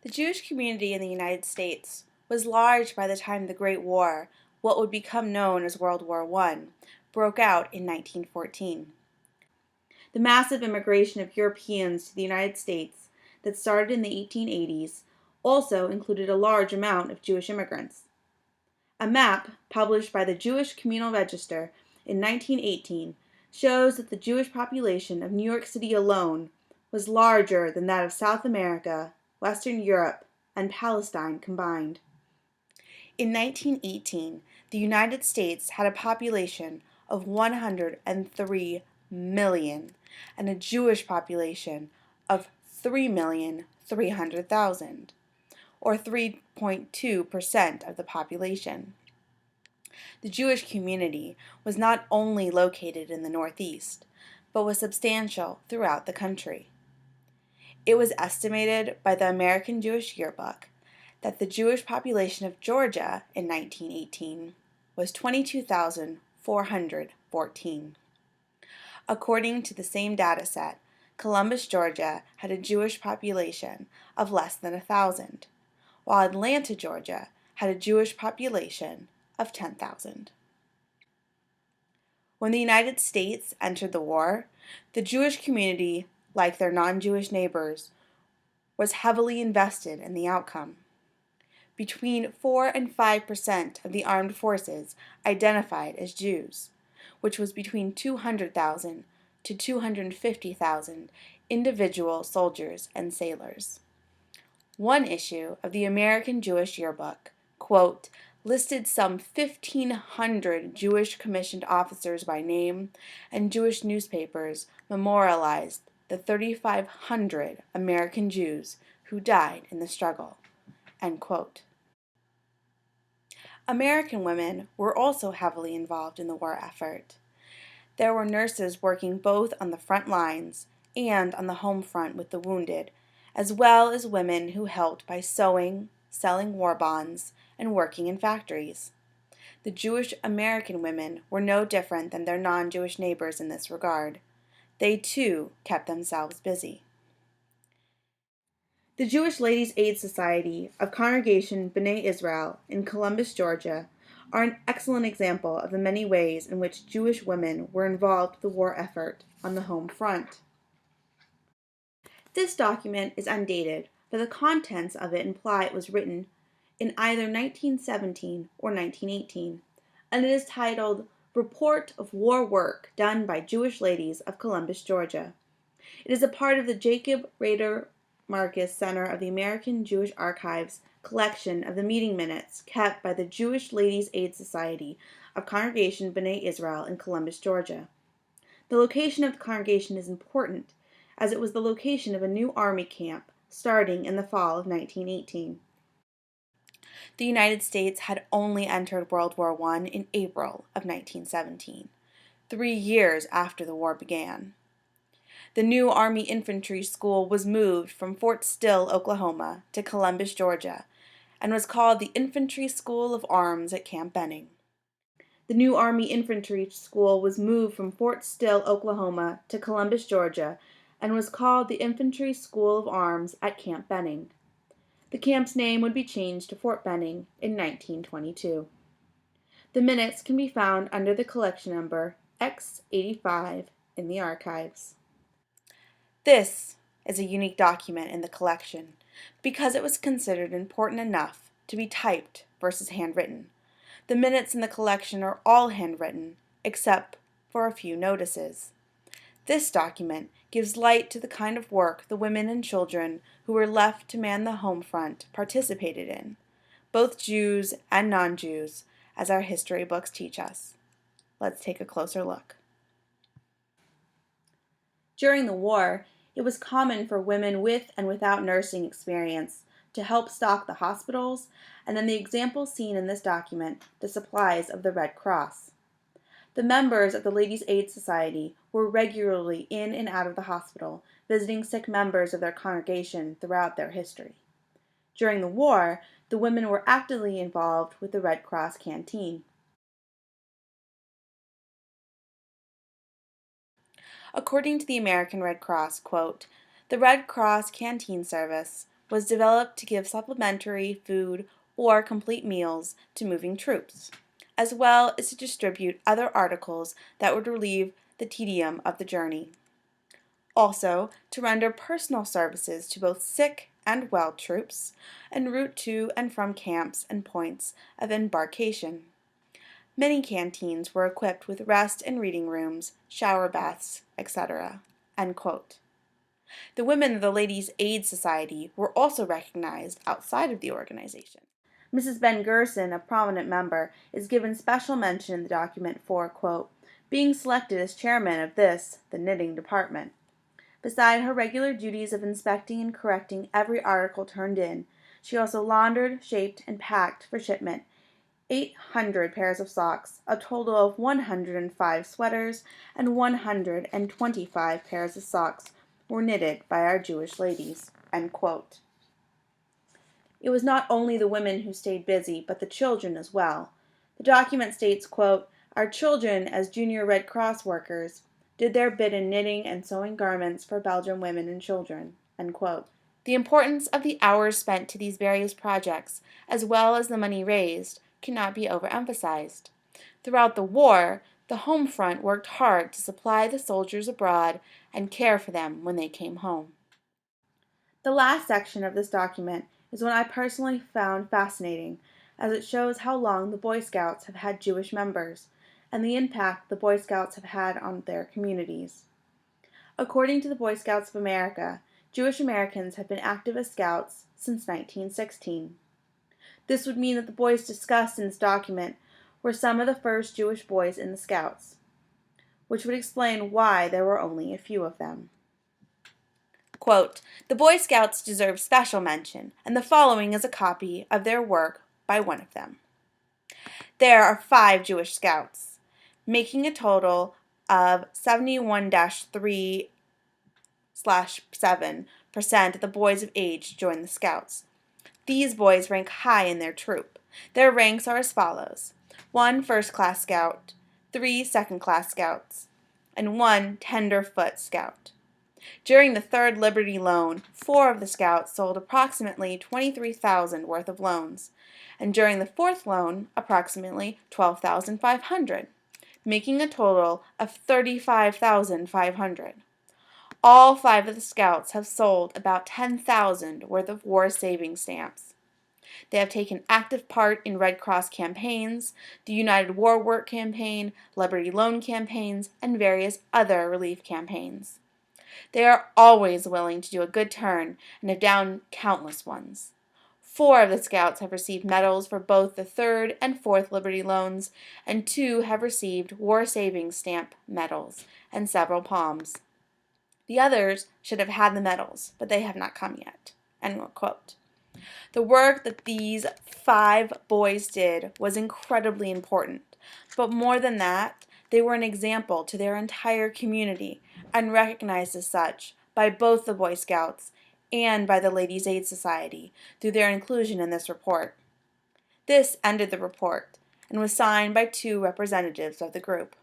The Jewish community in the United States was large by the time the Great War, what would become known as World War I, broke out in 1914. The massive immigration of Europeans to the United States that started in the 1880s also included a large amount of Jewish immigrants. A map published by the Jewish Communal Register in 1918 shows that the Jewish population of New York City alone was larger than that of South America, Western Europe, and Palestine combined. In 1918, the United States had a population of 103 million and a Jewish population of 3,300,000, or 3.2% of the population. The Jewish community was not only located in the Northeast, but was substantial throughout the country. It was estimated by the American Jewish Yearbook that the Jewish population of Georgia in 1918 was 22,414. According to the same dataset, Columbus, Georgia had a Jewish population of less than 1,000, while Atlanta, Georgia had a Jewish population of 10,000. When the United States entered the war, the Jewish community, like their non-Jewish neighbors, was heavily invested in the outcome. Between 4 and 5% of the armed forces identified as Jews, which was between 200,000 to 250,000 individual soldiers and sailors. One issue of the American Jewish Yearbook, quote, listed some 1,500 Jewish commissioned officers by name, and Jewish newspapers memorialized the 3,500 American Jews who died in the struggle, end quote. American women were also heavily involved in the war effort. There were nurses working both on the front lines and on the home front with the wounded, as well as women who helped by sewing, selling war bonds, and working in factories. The Jewish American women were no different than their non-Jewish neighbors in this regard. They too kept themselves busy. The Jewish Ladies' Aid Society of Congregation B'nai Israel in Columbus, Georgia, are an excellent example of the many ways in which Jewish women were involved with the war effort on the home front. This document is undated, but the contents of it imply it was written in either 1917 or 1918, and it is titled Report of War Work Done by Jewish Ladies of Columbus, Georgia. It is a part of the Jacob Rader Marcus Center of the American Jewish Archives collection of the meeting minutes kept by the Jewish Ladies' Aid Society of Congregation B'nai Israel in Columbus, Georgia. The location of the congregation is important, as it was the location of a new army camp starting in the fall of 1918. The United States had only entered World War I in April of 1917, 3 years after the war began. The new Army Infantry School was moved from Fort Sill, Oklahoma, to Columbus, Georgia, and was called the Infantry School of Arms at Camp Benning. The new Army Infantry School was moved from Fort Sill, Oklahoma, to Columbus, Georgia, and was called the Infantry School of Arms at Camp Benning. The camp's name would be changed to Fort Benning in 1922. The minutes can be found under the collection number X85 in the archives. This is a unique document in the collection because it was considered important enough to be typed versus handwritten. The minutes in the collection are all handwritten, except for a few notices. This document gives light to the kind of work the women and children who were left to man the home front participated in, both Jews and non-Jews, as our history books teach us. Let's take a closer look. During the war, it was common for women with and without nursing experience to help stock the hospitals, and in the example seen in this document, the supplies of the Red Cross. The members of the Ladies' Aid Society were regularly in and out of the hospital, visiting sick members of their congregation throughout their history. During the war, the women were actively involved with the Red Cross canteen. According to the American Red Cross, quote, the Red Cross canteen service was developed to give supplementary food or complete meals to moving troops, as well as to distribute other articles that would relieve the tedium of the journey. Also, to render personal services to both sick and well troops, en route to and from camps and points of embarkation. Many canteens were equipped with rest and reading rooms, shower baths, etc." End quote. The women of the Ladies' Aid Society were also recognized outside of the organization. Mrs. Ben Gerson, a prominent member, is given special mention in the document for, quote, being selected as chairman of this, the knitting department. Beside her regular duties of inspecting and correcting every article turned in, she also laundered, shaped, and packed for shipment 800 pairs of socks, a total of 105 sweaters, and 125 pairs of socks were knitted by our Jewish ladies. End quote. It was not only the women who stayed busy, but the children as well. The document states, quote, "Our children, as Junior Red Cross workers, did their bit in knitting and sewing garments for Belgian women and children." End quote. The importance of the hours spent to these various projects, as well as the money raised, cannot be overemphasized. Throughout the war, the home front worked hard to supply the soldiers abroad and care for them when they came home. The last section of this document is one I personally found fascinating, as it shows how long the Boy Scouts have had Jewish members, and the impact the Boy Scouts have had on their communities. According to the Boy Scouts of America, Jewish Americans have been active as scouts since 1916. This would mean that the boys discussed in this document were some of the first Jewish boys in the Scouts, which would explain why there were only a few of them. Quote, "The Boy Scouts deserve special mention, and the following is a copy of their work by one of them. There are 5 Jewish Scouts, making a total of 71-3/7% of the boys of age join the Scouts. These boys rank high in their troop. Their ranks are as follows: 1 first-class scout, 3 second-class scouts, and 1 tenderfoot scout. During the Third Liberty Loan, 4 of the scouts sold approximately $23,000 worth of loans, and during the Fourth Loan, approximately $12,500, making a total of $35,500. All 5 of the scouts have sold about $10,000 worth of war savings stamps. They have taken active part in Red Cross campaigns, the United War Work campaign, Liberty Loan campaigns, and various other relief campaigns. They are always willing to do a good turn and have done countless ones. 4 of the scouts have received medals for both the Third and Fourth Liberty Loans, and 2 have received War Savings Stamp medals and several palms. The others should have had the medals, but they have not come yet." End quote. The work that these 5 boys did was incredibly important, but more than that, they were an example to their entire community and recognized as such by both the Boy Scouts and by the Ladies' Aid Society through their inclusion in this report. This ended the report and was signed by 2 representatives of the group.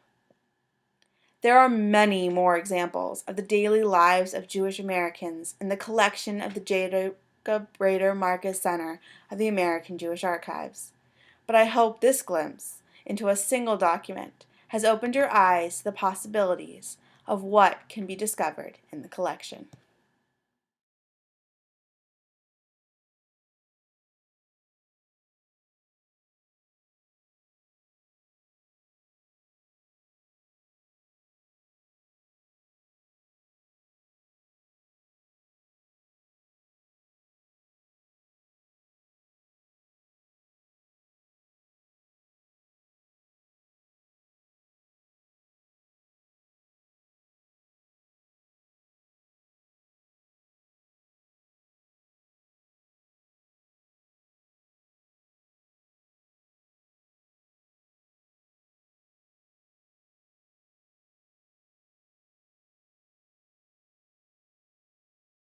There are many more examples of the daily lives of Jewish Americans in the collection of the Jacob Rader Marcus Center of the American Jewish Archives, but I hope this glimpse into a single document has opened your eyes to the possibilities of what can be discovered in the collection.